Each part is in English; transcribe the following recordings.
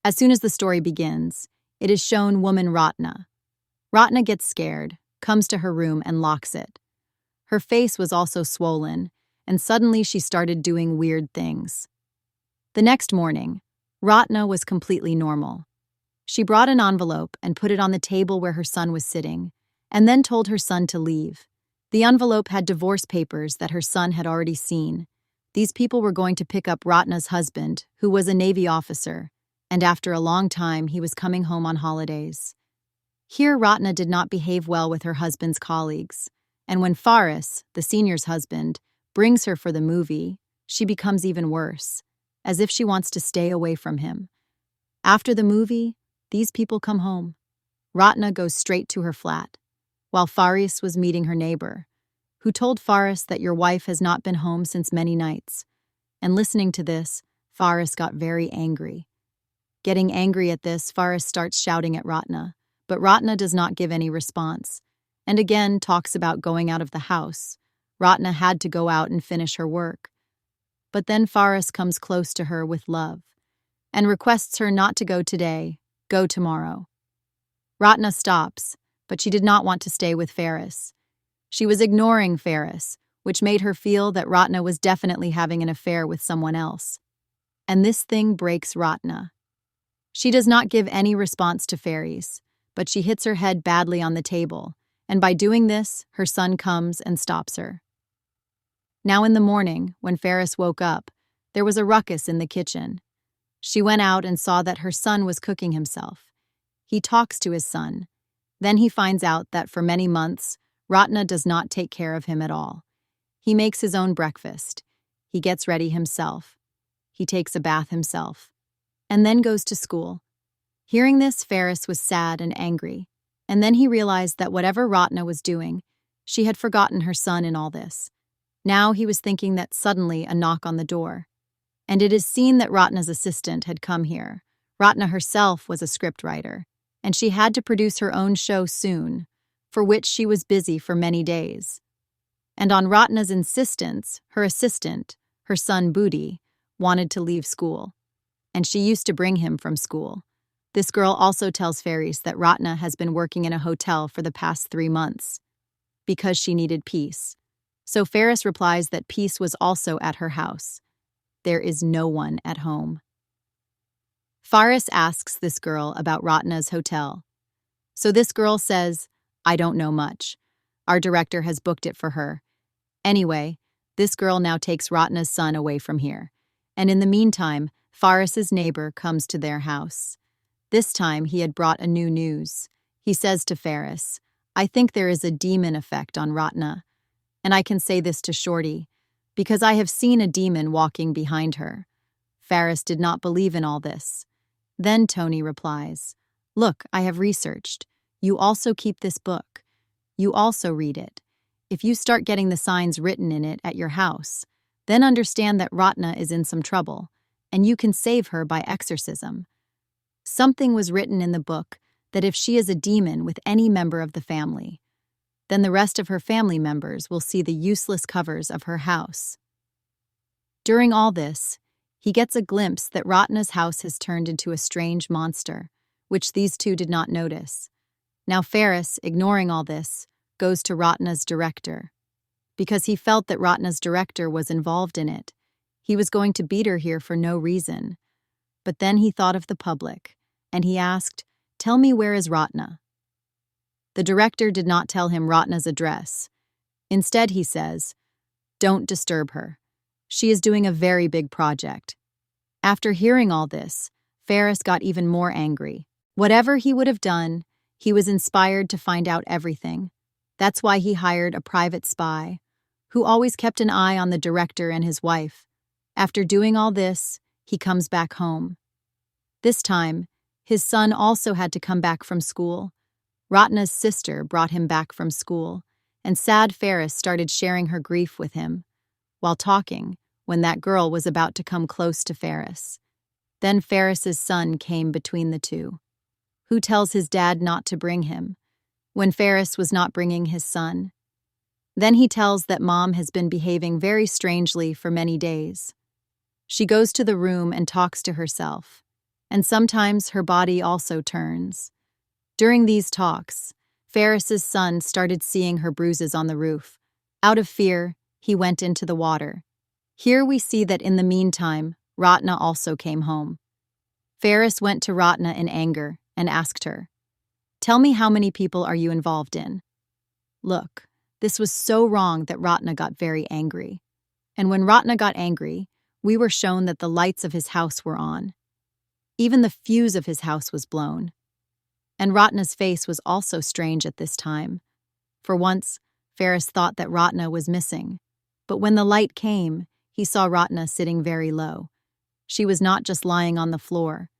As soon as the story begins, it is shown woman Ratna. Ratna gets scared, comes to her room and locks it. Her face was also swollen, and suddenly she started doing weird things. The next morning, Ratna was completely normal. She brought an envelope and put it on the table where her son was sitting, and then told her son to leave. The envelope had divorce papers that her son had already seen. These people were going to pick up Ratna's husband, who was a Navy officer, and after a long time he was coming home on holidays. Here Ratna did not behave well with her husband's colleagues, and when Faris, the senior's husband, brings her for the movie, she becomes even worse, as if she wants to stay away from him. After the movie, these people come home. Ratna goes straight to her flat, while Faris was meeting her neighbor, who told Faris that your wife has not been home since many nights. And listening to this, Faris got very angry. Getting angry at this, Faris starts shouting at Ratna, but Ratna does not give any response, and again talks about going out of the house. Ratna had to go out and finish her work. But then Faris comes close to her with love, and requests her not to go today, go tomorrow. Ratna stops, but she did not want to stay with Faris. She was ignoring Faris, which made her feel that Ratna was definitely having an affair with someone else. And this thing breaks Ratna. She does not give any response to Faris, but she hits her head badly on the table, and by doing this, her son comes and stops her. Now in the morning, when Faris woke up, there was a ruckus in the kitchen. She went out and saw that her son was cooking himself. He talks to his son. Then he finds out that for many months, Ratna does not take care of him at all. He makes his own breakfast. He gets ready himself. He takes a bath himself, and then goes to school. Hearing this, Faris was sad and angry, and then he realized that whatever Ratna was doing, she had forgotten her son in all this. Now he was thinking that suddenly a knock on the door, and it is seen that Ratna's assistant had come here. Ratna herself was a scriptwriter, and she had to produce her own show soon, for which she was busy for many days. And on Ratna's insistence, her assistant, her son Budhi, wanted to leave school, and she used to bring him from school. This girl also tells Faris that Ratna has been working in a hotel for the past 3 months, because she needed peace. So Faris replies that peace was also at her house. There is no one at home. Faris asks this girl about Ratna's hotel. So this girl says, I don't know much. Our director has booked it for her. Anyway, this girl now takes Ratna's son away from here. And in the meantime, Faris's neighbor comes to their house. This time he had brought a new news. He says to Faris, I think there is a demon effect on Ratna. And I can say this to Shorty, because I have seen a demon walking behind her. Faris did not believe in all this. Then Tony replies, Look, I have researched. You also keep this book. You also read it. If you start getting the signs written in it at your house, then understand that Ratna is in some trouble, and you can save her by exorcism. Something was written in the book that if she is a demon with any member of the family, then the rest of her family members will see the useless covers of her house. During all this, he gets a glimpse that Ratna's house has turned into a strange monster, which these two did not notice. Now Faris, ignoring all this, goes to Ratna's director. Because he felt that Ratna's director was involved in it. He was going to beat her here for no reason. But then he thought of the public, and he asked, Tell me, where is Ratna? The director did not tell him Ratna's address. Instead, he says, Don't disturb her. She is doing a very big project. After hearing all this, Faris got even more angry. Whatever he would have done, he was inspired to find out everything. That's why he hired a private spy, who always kept an eye on the director and his wife. After doing all this, he comes back home. This time, his son also had to come back from school. Ratna's sister brought him back from school, and sad Faris started sharing her grief with him, while talking, when that girl was about to come close to Faris. Then Faris's son came between the two, who tells his dad not to bring him, when Faris was not bringing his son. Then he tells that mom has been behaving very strangely for many days. She goes to the room and talks to herself. and sometimes her body also turns. During these talks, Faris's son started seeing her bruises on the roof. Out of fear, he went into the water. Here we see that in the meantime, Ratna also came home. Faris went to Ratna in anger and asked her, "Tell me, how many people are you involved in?" Look, this was so wrong that Ratna got very angry. And when Ratna got angry, we were shown that the lights of his house were on. Even the fuse of his house was blown. And Ratna's face was also strange at this time. For once, Faris thought that Ratna was missing. But when the light came, he saw Ratna sitting very low. She was not just lying on the floor.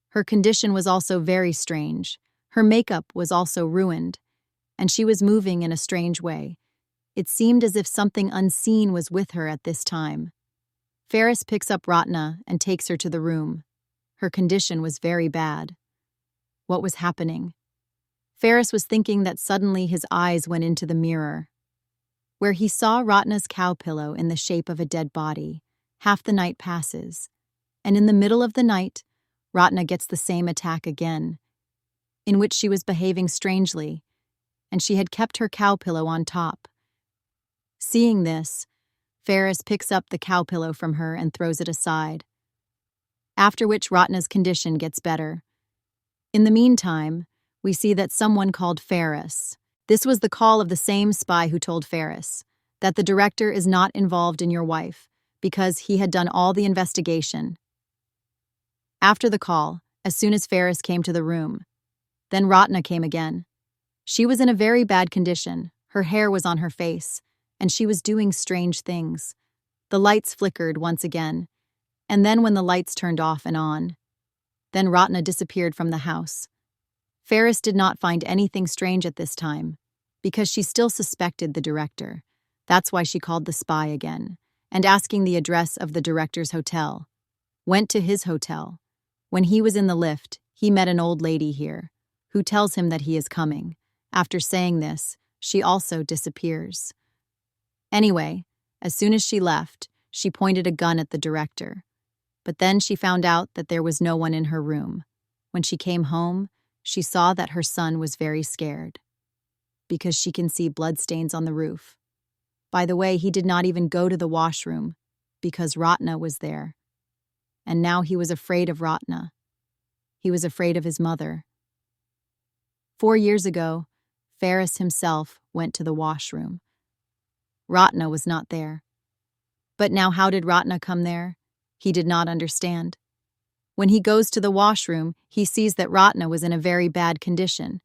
Her condition was also very strange. Her makeup was also ruined, and she was moving in a strange way. It seemed as if something unseen was with her at this time. Faris picks up Ratna and takes her to the room. Her condition was very bad. What was happening? Faris was thinking that suddenly his eyes went into the mirror, where he saw Ratna's cow pillow in the shape of a dead body. Half the night passes, and in the middle of the night, Ratna gets the same attack again, in which she was behaving strangely, and she had kept her cow pillow on top. Seeing this, Faris picks up the cow pillow from her and throws it aside, after which Ratna's condition gets better. In the meantime, we see that someone called Faris. This was the call of the same spy who told Faris that the director is not involved in your wife because he had done all the investigation. After the call, as soon as Faris came to the room, then Ratna came again. She was in a very bad condition. Her hair was on her face, and she was doing strange things. The lights flickered once again, and then when the lights turned off and on, then Ratna disappeared from the house. Faris did not find anything strange at this time, because she still suspected the director. That's why she called the spy again, and asking the address of the director's hotel. Went to his hotel. When he was in the lift, he met an old lady here, who tells him that he is coming. After saying this, she also disappears. Anyway, as soon as she left, she pointed a gun at the director. But then she found out that there was no one in her room. When she came home, she saw that her son was very scared, because she can see bloodstains on the roof. By the way, he did not even go to the washroom, because Ratna was there. And now he was afraid of Ratna. He was afraid of his mother. 4 years ago, Faris himself went to the washroom. Ratna was not there. But now how did Ratna come there? He did not understand. When he goes to the washroom, he sees that Ratna was in a very bad condition.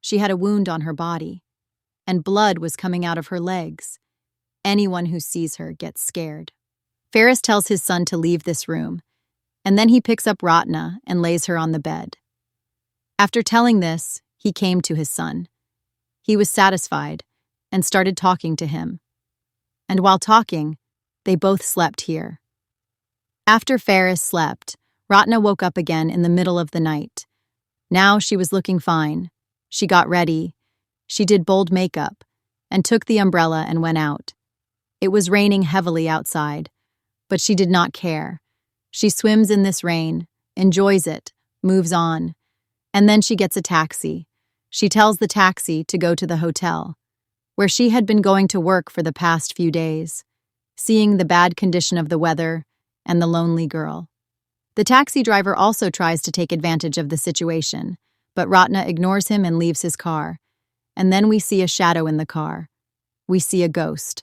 She had a wound on her body, and blood was coming out of her legs. Anyone who sees her gets scared. Faris tells his son to leave this room, and then he picks up Ratna and lays her on the bed. After telling this, he came to his son. He was satisfied and started talking to him. And while talking, they both slept here. After Faris slept, Ratna woke up again in the middle of the night. Now she was looking fine. She got ready. She did bold makeup and took the umbrella and went out. It was raining heavily outside, but she did not care. She swims in this rain, enjoys it, moves on, and then she gets a taxi. She tells the taxi to go to the hotel, where she had been going to work for the past few days, seeing the bad condition of the weather and the lonely girl. The taxi driver also tries to take advantage of the situation, but Ratna ignores him and leaves his car. And then we see a shadow in the car. We see a ghost.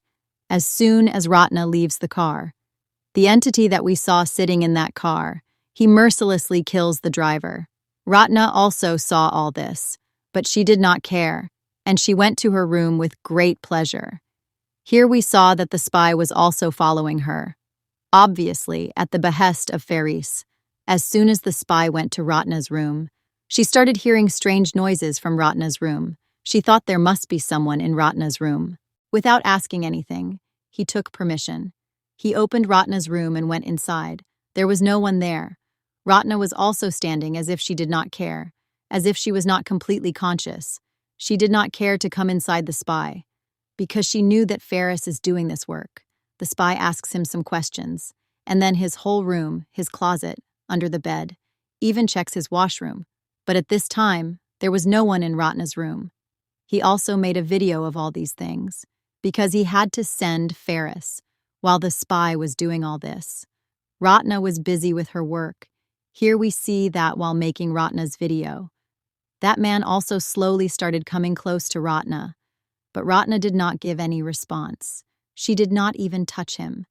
As soon as Ratna leaves the car, the entity that we saw sitting in that car, he mercilessly kills the driver. Ratna also saw all this, but she did not care, and she went to her room with great pleasure. Here we saw that the spy was also following her, obviously at the behest of Faris. As soon as the spy went to Ratna's room, she started hearing strange noises from Ratna's room. She thought there must be someone in Ratna's room. Without asking anything, he took permission. He opened Ratna's room and went inside. There was no one there. Ratna was also standing as if she did not care, as if she was not completely conscious. She did not care to come inside the spy, because she knew that Faris is doing this work. The spy asks him some questions, and then his whole room, his closet, under the bed, even checks his washroom. But at this time, there was no one in Ratna's room. He also made a video of all these things, because he had to send Faris while the spy was doing all this. Ratna was busy with her work. Here we see that while making Ratna's video, that man also slowly started coming close to Ratna, but Ratna did not give any response. She did not even touch him.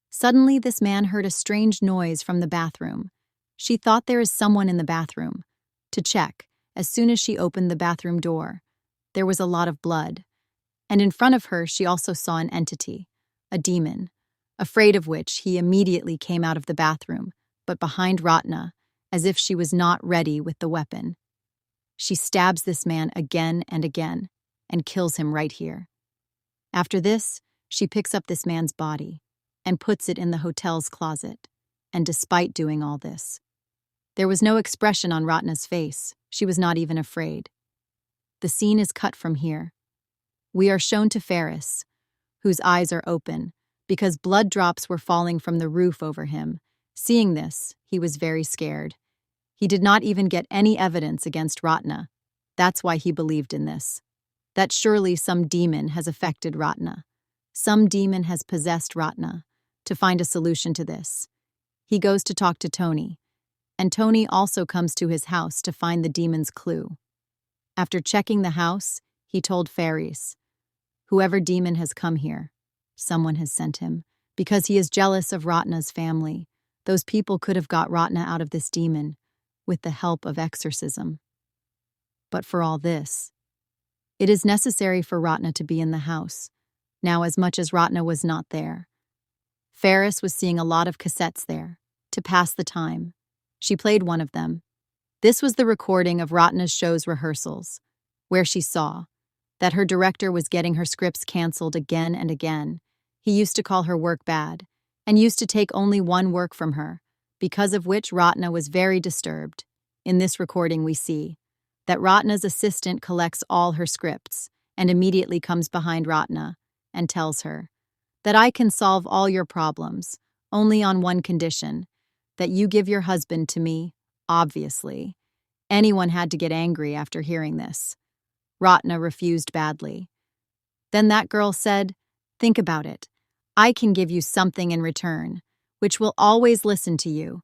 Suddenly, this man heard a strange noise from the bathroom. She thought there is someone in the bathroom. To check, as soon as she opened the bathroom door, there was a lot of blood. And in front of her, she also saw an entity, a demon, afraid of which he immediately came out of the bathroom, but behind Ratna, as if she was not ready with the weapon. She stabs this man again and again, and kills him right here. After this, she picks up this man's body and puts it in the hotel's closet. And despite doing all this, there was no expression on Ratna's face. She was not even afraid. The scene is cut from here. We are shown to Faris, whose eyes are open, because blood drops were falling from the roof over him. Seeing this, he was very scared. He did not even get any evidence against Ratna. That's why he believed in this. That surely some demon has affected Ratna. Some demon has possessed Ratna. To find a solution to this, he goes to talk to Tony, and Tony also comes to his house to find the demon's clue. After checking the house, he told Faris, "Whoever demon has come here, someone has sent him, because he is jealous of Ratna's family. Those people could have got Ratna out of this demon with the help of exorcism. But for all this, it is necessary for Ratna to be in the house. Now, as much as Ratna was not there, Faris was seeing a lot of cassettes there to pass the time. She played one of them. This was the recording of Ratna's show's rehearsals, where she saw that her director was getting her scripts canceled again and again. He used to call her work bad and used to take only one work from her, because of which Ratna was very disturbed. In this recording, we see that Ratna's assistant collects all her scripts and immediately comes behind Ratna and tells her that I can solve all your problems, only on one condition, that you give your husband to me. Obviously, anyone had to get angry after hearing this. Ratna refused badly. Then that girl said, "Think about it. I can give you something in return, which will always listen to you,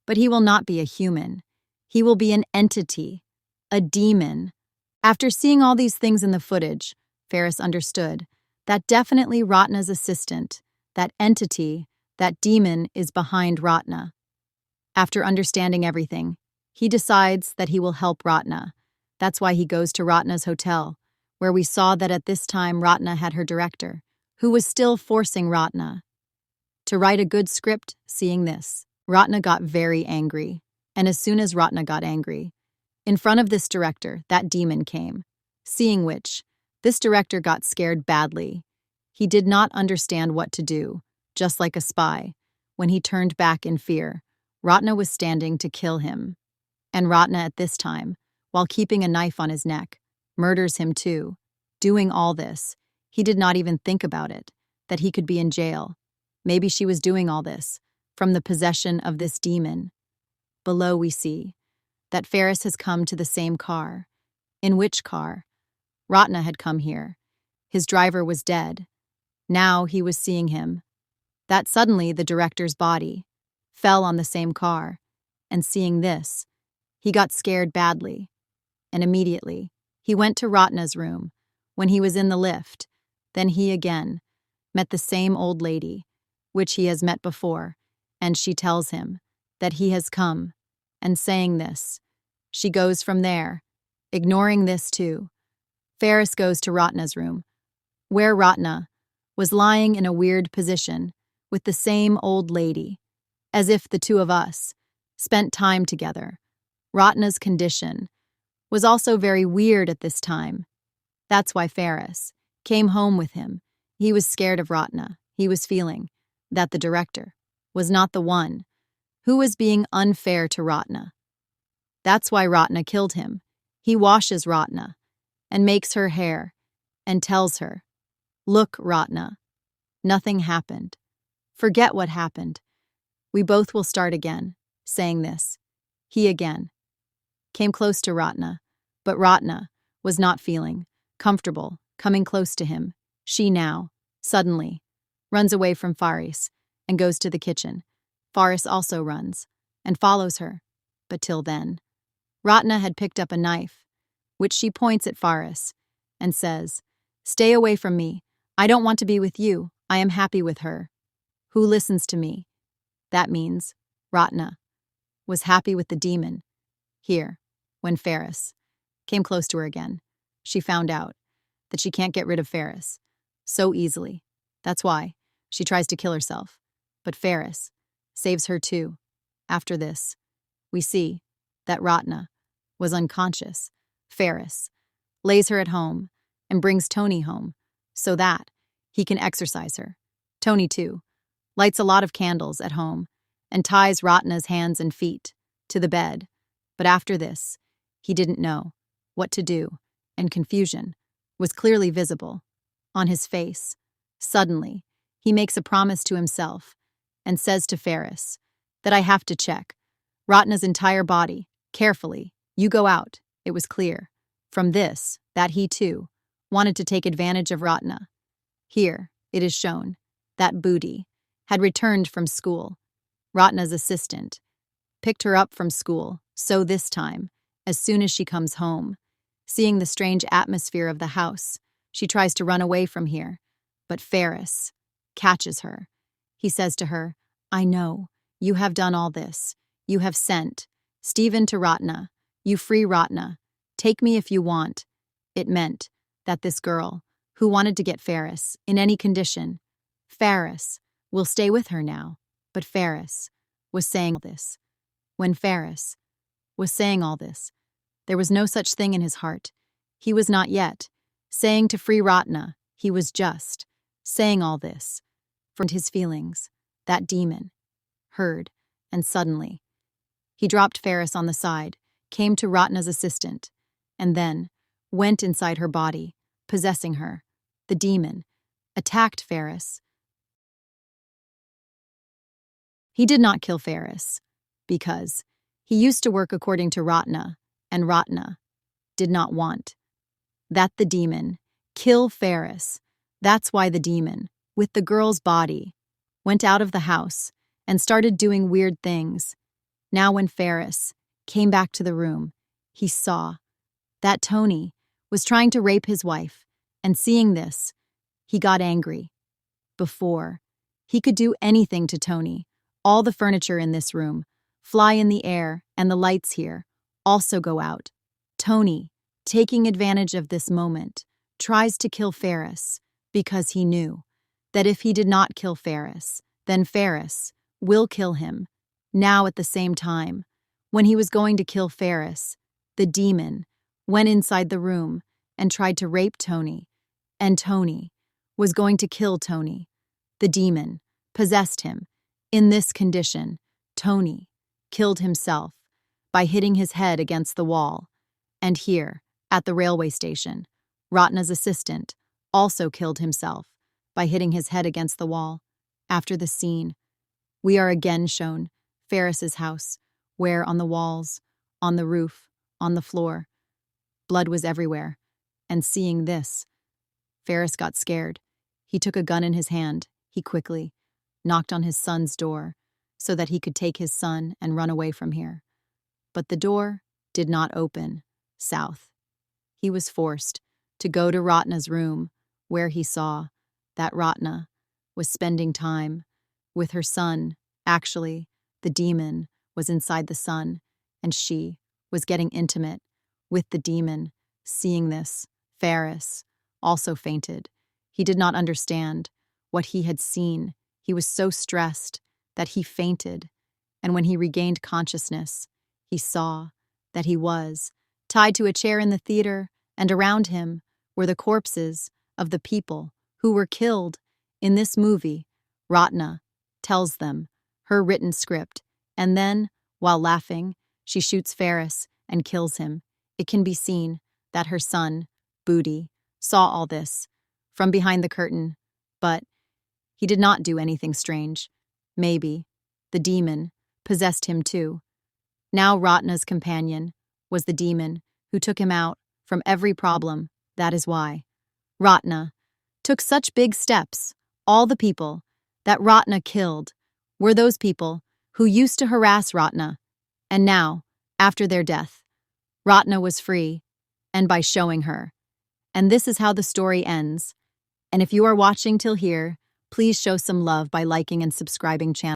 but he will not be a human. He will be an entity, a demon." After seeing all these things in the footage, Faris understood that definitely Ratna's assistant, that entity, that demon is behind Ratna. After understanding everything, he decides that he will help Ratna. That's why he goes to Ratna's hotel, where we saw that at this time Ratna had her director, who was still forcing Ratna to write a good script. Seeing this, Ratna got very angry, and as soon as Ratna got angry, in front of this director, that demon came, seeing which, this director got scared badly. He did not understand what to do, just like a spy. When he turned back in fear, Ratna was standing to kill him. And Ratna at this time, while keeping a knife on his neck, murders him too. Doing all this, he did not even think about it, that he could be in jail. Maybe she was doing all this from the possession of this demon. Below we see that Faris has come to the same car. In which car? Ratna had come here. His driver was dead. Now he was seeing him. That suddenly the director's body fell on the same car, and seeing this, he got scared badly. And immediately, he went to Ratna's room. When he was in the lift, then he again met the same old lady, which he has met before, and she tells him that he has come, and saying this, she goes from there, ignoring this too. Faris goes to Ratna's room, where Ratna was lying in a weird position with the same old lady, as if the two of us spent time together. Ratna's condition was also very weird at this time. That's why Faris came home with him. He was scared of Ratna. He was feeling that the director was not the one who was being unfair to Ratna. That's why Ratna killed him. He washes Ratna and makes her hair and tells her, "Look, Ratna, nothing happened. Forget what happened. We both will start again," saying this. He again came close to Ratna, but Ratna was not feeling comfortable coming close to him. She now, suddenly, runs away from Faris and goes to the kitchen. Faris also runs and follows her, but till then, Ratna had picked up a knife, which she points at Faris and says, "Stay away from me. I don't want to be with you. I am happy with her. Who listens to me?" That means Ratna was happy with the demon. Here, when Faris came close to her again, she found out that she can't get rid of Faris so easily. That's why she tries to kill herself. But Faris saves her too. After this, we see that Ratna was unconscious. Faris lays her at home and brings Tony home so that he can exorcise her. Tony, too, lights a lot of candles at home and ties Ratna's hands and feet to the bed. But after this, he didn't know what to do, and confusion was clearly visible on his face. Suddenly, he makes a promise to himself and says to Faris that I have to check Ratna's entire body carefully. You go out. It was clear from this that he, too, wanted to take advantage of Ratna. Here, it is shown that Budhi had returned from school. Ratna's assistant picked her up from school, so this time, as soon as she comes home, seeing the strange atmosphere of the house, she tries to run away from here, but Faris catches her. He says to her, I know, you have done all this. You have sent Stephen to Ratna. You free Ratna. Take me if you want. It meant that this girl, who wanted to get Faris in any condition, Faris will stay with her now. But Faris was saying all this. When Faris was saying all this, there was no such thing in his heart. He was not yet saying to free Ratna. He was just saying all this from his feelings. That demon heard, and suddenly he dropped Faris on the side, came to Ratna's assistant, and then went inside her body, possessing her. The demon attacked Faris. He did not kill Faris because he used to work according to Ratna, and Ratna did not want that the demon kill Faris. That's why the demon, with the girl's body, went out of the house and started doing weird things. Now when Faris came back to the room, he saw that Tony was trying to rape his wife, and seeing this, he got angry. Before he could do anything to Tony, all the furniture in this room fly in the air, and the lights here also go out. Tony, taking advantage of this moment, tries to kill Faris because he knew that if he did not kill Faris, then Faris will kill him. Now at the same time, when he was going to kill Faris, the demon went inside the room and tried to rape Tony, and Tony was going to kill Tony. The demon possessed him. In this condition, Tony killed himself by hitting his head against the wall. And here, at the railway station, Ratna's assistant also killed himself by hitting his head against the wall. After the scene, we are again shown Faris's house, where on the walls, on the roof, on the floor, blood was everywhere. And seeing this, Faris got scared. He took a gun in his hand. He quickly knocked on his son's door so that he could take his son and run away from here. But the door did not open south. He was forced to go to Ratna's room, where he saw that Ratna was spending time with her son. Actually, the demon was inside the son, and she was getting intimate with the demon. Seeing this, Faris also fainted. He did not understand what he had seen. He was so stressed that he fainted, and when he regained consciousness, he saw that he was tied to a chair in the theater, and around him were the corpses of the people who were killed in this movie. Ratna tells them her written script, and then, while laughing, she shoots Faris and kills him. It can be seen that her son, Budhi, saw all this from behind the curtain, but he did not do anything strange. Maybe the demon possessed him too. Now Ratna's companion was the demon who took him out from every problem. That is why Ratna took such big steps. All the people that Ratna killed were those people who used to harass Ratna. And now, after their death, Ratna was free, and by showing her. And this is how the story ends. And if you are watching till here, please show some love by liking and subscribing channel.